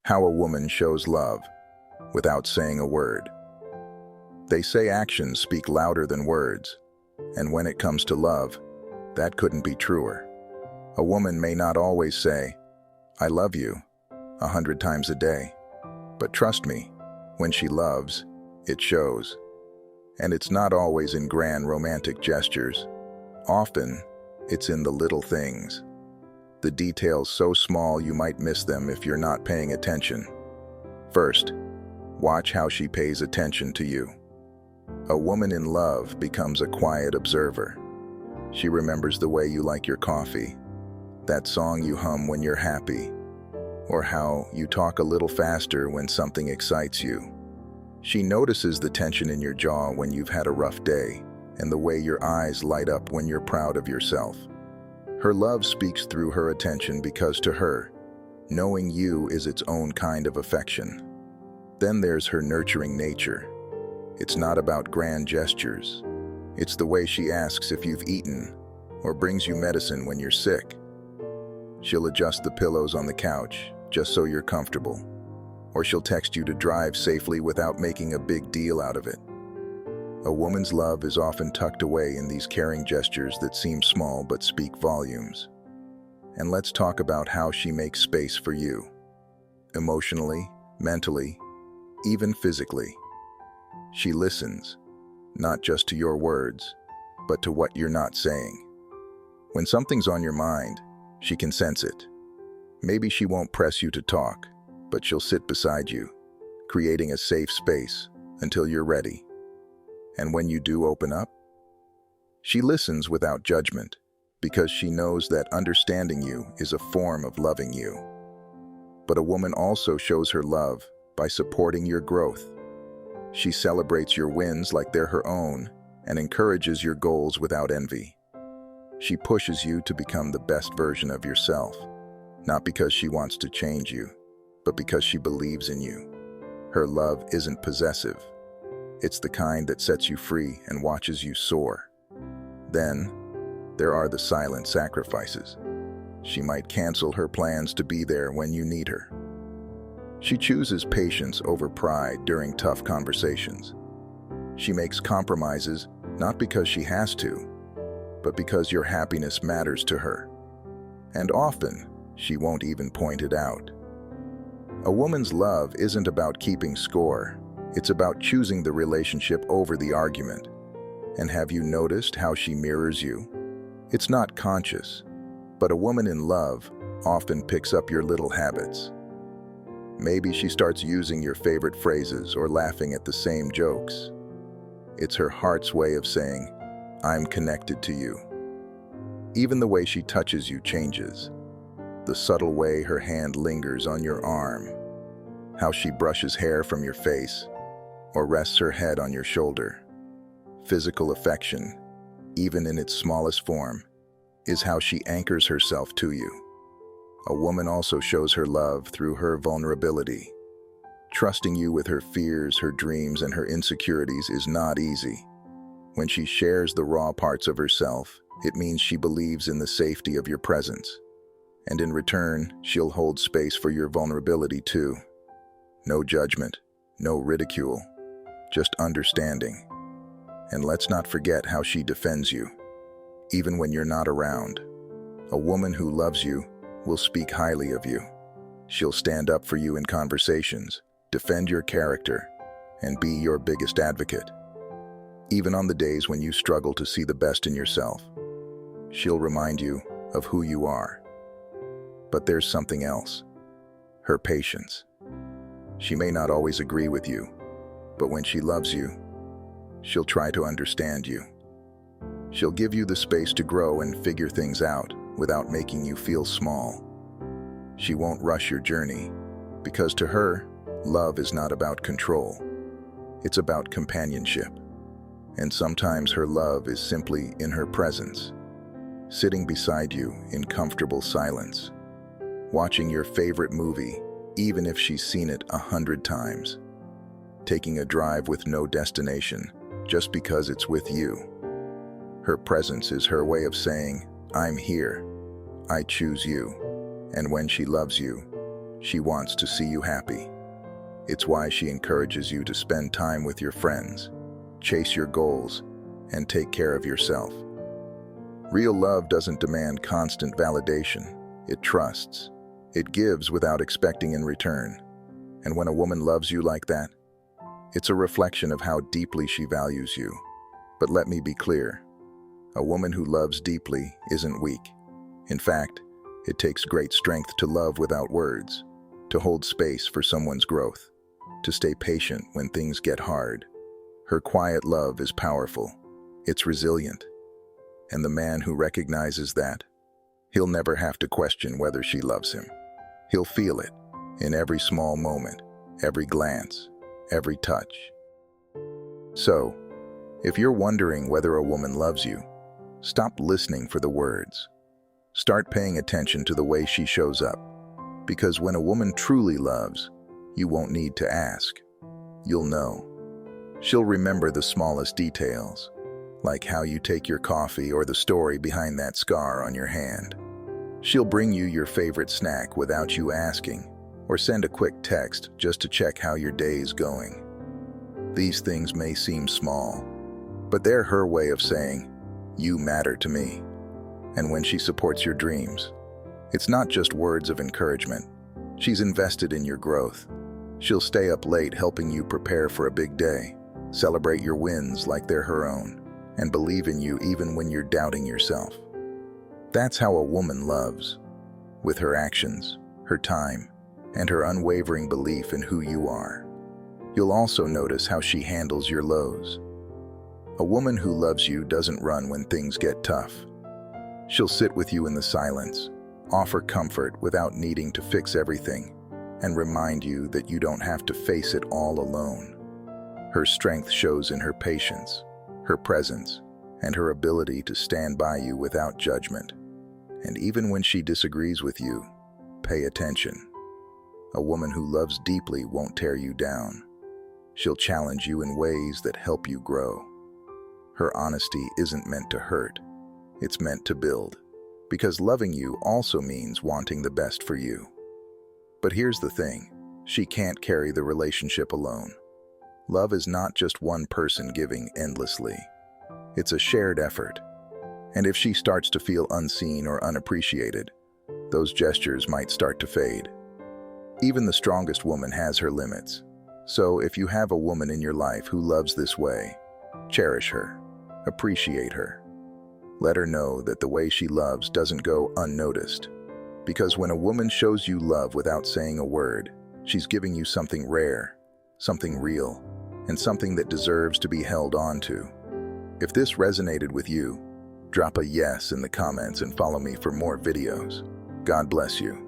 How a woman shows love without saying a word. They say actions speak louder than words, and when it comes to love, that couldn't be truer. A woman may not always say, "I love you," 100 times a day, but trust me, when she loves, it shows. And it's not always in grand romantic gestures. Often, it's in the little things. The details so small you might miss them if you're not paying attention. First, watch how she pays attention to you. A woman in love becomes a quiet observer. She remembers the way you like your coffee, that song you hum when you're happy, or how you talk a little faster when something excites you. She notices the tension in your jaw when you've had a rough day, and the way your eyes light up when you're proud of yourself. Her love speaks through her attention because to her, knowing you is its own kind of affection. Then there's her nurturing nature. It's not about grand gestures. It's the way she asks if you've eaten or brings you medicine when you're sick. She'll adjust the pillows on the couch just so you're comfortable, or she'll text you to drive safely without making a big deal out of it. A woman's love is often tucked away in these caring gestures that seem small but speak volumes. And let's talk about how she makes space for you. Emotionally, mentally, even physically. She listens, not just to your words, but to what you're not saying. When something's on your mind, she can sense it. Maybe she won't press you to talk, but she'll sit beside you, creating a safe space until you're ready. And when you do open up, she listens without judgment because she knows that understanding you is a form of loving you. But a woman also shows her love by supporting your growth. She celebrates your wins like they're her own and encourages your goals without envy. She pushes you to become the best version of yourself, not because she wants to change you, but because she believes in you. Her love isn't possessive. It's the kind that sets you free and watches you soar. Then, there are the silent sacrifices. She might cancel her plans to be there when you need her. She chooses patience over pride during tough conversations. She makes compromises not because she has to, but because your happiness matters to her. And often, she won't even point it out. A woman's love isn't about keeping score. It's about choosing the relationship over the argument. And have you noticed how she mirrors you? It's not conscious, but a woman in love often picks up your little habits. Maybe she starts using your favorite phrases or laughing at the same jokes. It's her heart's way of saying, "I'm connected to you." Even the way she touches you changes. The subtle way her hand lingers on your arm, how she brushes hair from your face, or rests her head on your shoulder. Physical affection, even in its smallest form, is how she anchors herself to you. A woman also shows her love through her vulnerability. Trusting you with her fears, her dreams, and her insecurities is not easy. When she shares the raw parts of herself, it means she believes in the safety of your presence. And in return, she'll hold space for your vulnerability too. No judgment, no ridicule, just understanding. And let's not forget how she defends you, even when you're not around. A woman who loves you will speak highly of you. She'll stand up for you in conversations, defend your character, and be your biggest advocate. Even on the days when you struggle to see the best in yourself, she'll remind you of who you are. But there's something else. Her patience. She may not always agree with you, but when she loves you, she'll try to understand you. She'll give you the space to grow and figure things out without making you feel small. She won't rush your journey, because to her, love is not about control. It's about companionship. And sometimes her love is simply in her presence, sitting beside you in comfortable silence, watching your favorite movie, even if she's seen it 100 times, taking a drive with no destination, just because it's with you. Her presence is her way of saying, "I'm here, I choose you." And when she loves you, She wants to see you happy. It's why she encourages you to spend time with your friends, chase your goals, and take care of yourself. Real love doesn't demand constant validation. It trusts. It gives without expecting in return. And when a woman loves you like that, it's a reflection of how deeply she values you. But let me be clear, a woman who loves deeply isn't weak. In fact, it takes great strength to love without words, to hold space for someone's growth, to stay patient when things get hard. Her quiet love is powerful. It's resilient. And the man who recognizes that, he'll never have to question whether she loves him. He'll feel it in every small moment, every glance, every touch. So, if you're wondering whether a woman loves you, stop listening for the words. Start paying attention to the way she shows up. Because when a woman truly loves, you won't need to ask. You'll know. She'll remember the smallest details, like how you take your coffee or the story behind that scar on your hand. She'll bring you your favorite snack without you asking, or send a quick text just to check how your day's going. These things may seem small, but they're her way of saying, "You matter to me." And when she supports your dreams, it's not just words of encouragement. She's invested in your growth. She'll stay up late helping you prepare for a big day, celebrate your wins like they're her own, and believe in you even when you're doubting yourself. That's how a woman loves, with her actions, her time, and her unwavering belief in who you are. You'll also notice how she handles your lows. A woman who loves you doesn't run when things get tough. She'll sit with you in the silence, offer comfort without needing to fix everything, and remind you that you don't have to face it all alone. Her strength shows in her patience, her presence, and her ability to stand by you without judgment. And even when she disagrees with you, pay attention. A woman who loves deeply won't tear you down. She'll challenge you in ways that help you grow. Her honesty isn't meant to hurt. It's meant to build. Because loving you also means wanting the best for you. But here's the thing, she can't carry the relationship alone. Love is not just one person giving endlessly. It's a shared effort. And if she starts to feel unseen or unappreciated, those gestures might start to fade. Even the strongest woman has her limits. So if you have a woman in your life who loves this way, cherish her, appreciate her. Let her know that the way she loves doesn't go unnoticed. Because when a woman shows you love without saying a word, she's giving you something rare, something real, and something that deserves to be held on to. If this resonated with you, drop a yes in the comments and follow me for more videos. God bless you.